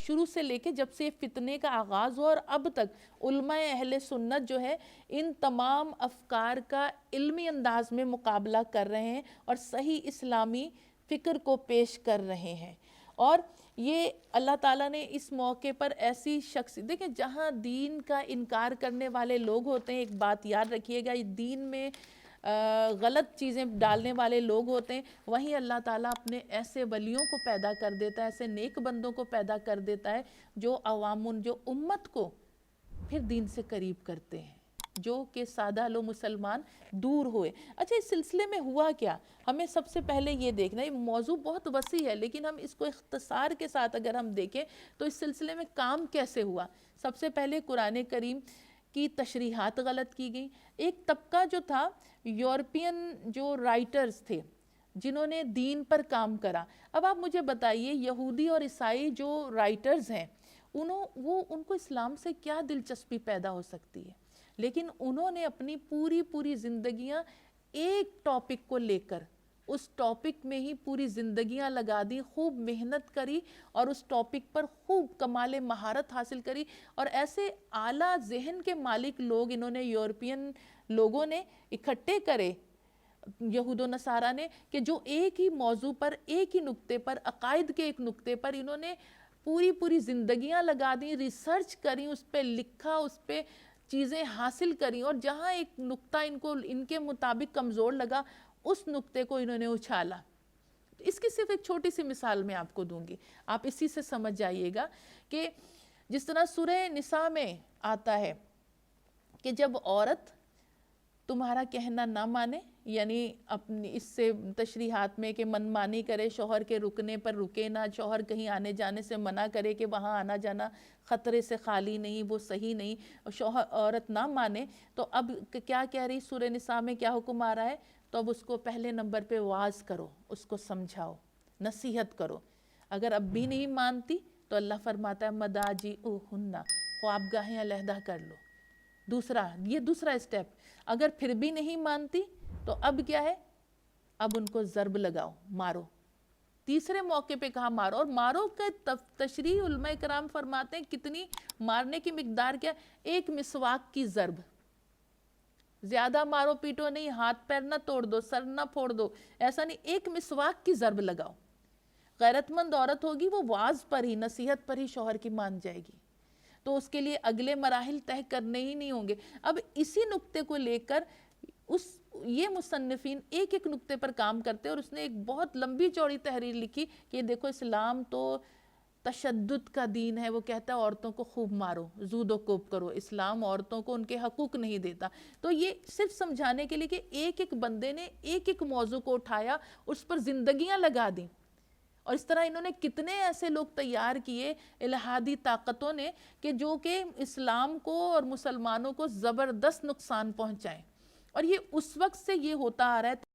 شروع سے لے کے جب سے فتنے کا آغاز ہوا اور اب تک علماء اہل سنت جو ہے ان تمام افکار کا علمی انداز میں مقابلہ کر رہے ہیں اور صحیح اسلامی فکر کو پیش کر رہے ہیں. اور یہ اللہ تعالیٰ نے اس موقع پر ایسی دیکھیں جہاں دین کا انکار کرنے والے لوگ ہوتے ہیں، ایک بات یاد رکھیے گا، دین میں غلط چیزیں ڈالنے والے لوگ ہوتے ہیں، وہیں اللہ تعالیٰ اپنے ایسے ولیوں کو پیدا کر دیتا ہے، ایسے نیک بندوں کو پیدا کر دیتا ہے جو جو امت کو پھر دین سے قریب کرتے ہیں، جو کہ سادہ لو مسلمان دور ہوئے. اچھا، اس سلسلے میں ہوا کیا؟ ہمیں سب سے پہلے یہ دیکھنا ہے، یہ موضوع بہت وسیع ہے لیکن ہم اس کو اختصار کے ساتھ اگر ہم دیکھیں تو اس سلسلے میں کام کیسے ہوا. سب سے پہلے قرآن کریم کی تشریحات غلط کی گئی. ایک طبقہ جو تھا یورپین جو رائٹرز تھے جنہوں نے دین پر کام کرا. اب آپ مجھے بتائیے یہودی اور عیسائی جو رائٹرز ہیں ان کو اسلام سے کیا دلچسپی پیدا ہو سکتی ہے؟ لیکن انہوں نے اپنی پوری زندگیاں ایک ٹاپک کو لے کر اس ٹاپک میں ہی پوری زندگیاں لگا دی، خوب محنت کری اور اس ٹاپک پر خوب کمال مہارت حاصل کری. اور ایسے اعلیٰ ذہن کے مالک لوگ انہوں نے یورپین لوگوں نے اکٹھے کرے یہود و نصارہ نے کہ جو ایک ہی موضوع پر، ایک ہی نقطے پر، عقائد کے ایک نقطے پر انہوں نے پوری زندگیاں لگا دیں، ریسرچ کریں، اس پہ لکھا، اس پہ چیزیں حاصل کریں، اور جہاں ایک نقطہ ان کے مطابق کمزور لگا اس نقطے کو انہوں نے اچھالا. اس کی صرف ایک چھوٹی سی مثال میں آپ کو دوں گی، آپ اسی سے سمجھ جائیے گا کہ جس طرح سورہ نساء میں آتا ہے کہ جب عورت تمہارا کہنا نہ مانے، یعنی اپنی اس سے تشریحات میں کہ من مانی کرے، شوہر کے رکنے پر رکے نہ، شوہر کہیں آنے جانے سے منع کرے کہ وہاں آنا جانا خطرے سے خالی نہیں، وہ صحیح نہیں، شوہر عورت نہ مانے، تو اب کیا کہہ رہی سورہ نساء میں کیا حکم آ رہا ہے؟ تو اب اس کو پہلے نمبر پہ واعظ کرو، اس کو سمجھاؤ، نصیحت کرو. اگر اب بھی نہیں مانتی تو اللہ فرماتا ہے مداجعوہن، خوابگاہیں علیحدہ کر لو. یہ دوسرا اسٹیپ. اگر پھر بھی نہیں مانتی تو اب کیا ہے؟ اب ان کو ضرب لگاؤ، مارو. تیسرے موقع پہ کہا مارو، اور مارو کا تشریح علماء کرام فرماتے ہیں کتنی مارنے کی مقدار کیا؟ ایک مسواک کی ضرب. زیادہ مارو پیٹو نہیں، ہاتھ پیر نہ توڑ دو، سر نہ پھوڑ دو، ایسا نہیں، ایک مسواک کی ضرب لگاؤ. غیرت مند عورت ہوگی وہ واعظ پر ہی، نصیحت پر ہی شوہر کی مان جائے گی، تو اس کے لیے اگلے مراحل طے کرنے ہی نہیں ہوں گے. اب اسی نقطے کو لے کر یہ مصنفین ایک ایک نقطے پر کام کرتے، اور اس نے ایک بہت لمبی چوڑی تحریر لکھی کہ دیکھو اسلام تو تشدد کا دین ہے، وہ کہتا ہے عورتوں کو خوب مارو، زود و کوب کرو، اسلام عورتوں کو ان کے حقوق نہیں دیتا. تو یہ صرف سمجھانے کے لیے کہ ایک ایک بندے نے ایک ایک موضوع کو اٹھایا، اس پر زندگیاں لگا دیں. اور اس طرح انہوں نے کتنے ایسے لوگ تیار کیے الہادی طاقتوں نے کہ جو کہ اسلام کو اور مسلمانوں کو زبردست نقصان پہنچائیں. اور یہ اس وقت سے یہ ہوتا آ رہا ہے.